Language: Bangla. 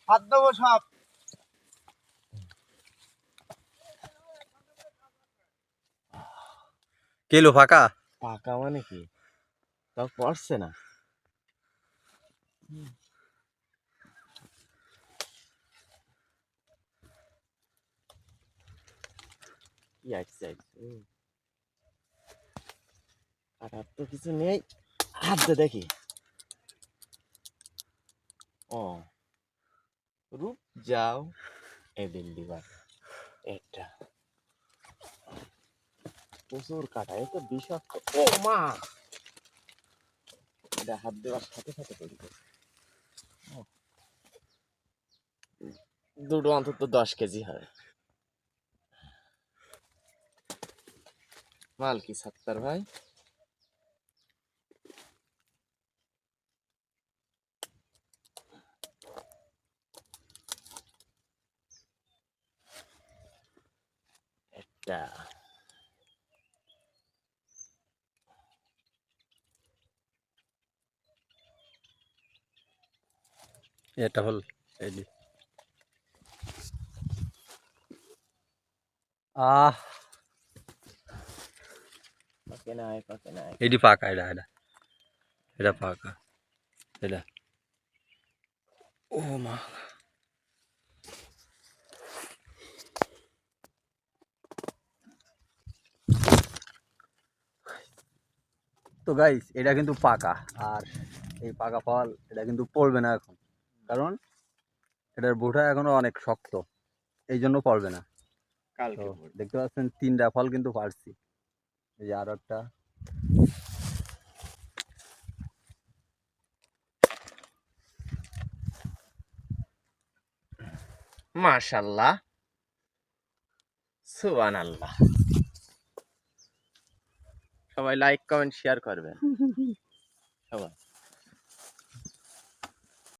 হাত দেবো সব। কেলো ফাঁকা পাকা মানে কি তাও পড়ছে না। কি আসছে আর তো কিছু নেই, হাত দিয়ে দেখি। ও রূপ যাও এ দিল্লি বার এটা প্রচুর কাটা, এ তো বিষাক্ত। ও মা, এটা হাত দেওয়ার সাথে সাথে তৈরি করছে। দুটো অন্তত 10 কেজি হয়। মাল কি সাত্তার ভাই? এটা এটা হল এই যে পাকে নাই পাকে নাই। এটি পাকা, এটা এটা এটা পাকা এটা। ও মা, তো গাইস এটা কিন্তু পাকা, আর এই পাকা ফল এটা কিন্তু পড়বে না এখন, কারণ এটার বোটা এখনো অনেক শক্ত, এই জন্য পড়বে না। তো দেখতে পাচ্ছেন 3টা ফল কিন্তু পারছি, এই যে আরো একটা। মাশাআল্লাহ, সুবহানাল্লাহ। সবাই লাইক কমেন্ট শেয়ার করবেন সবাই।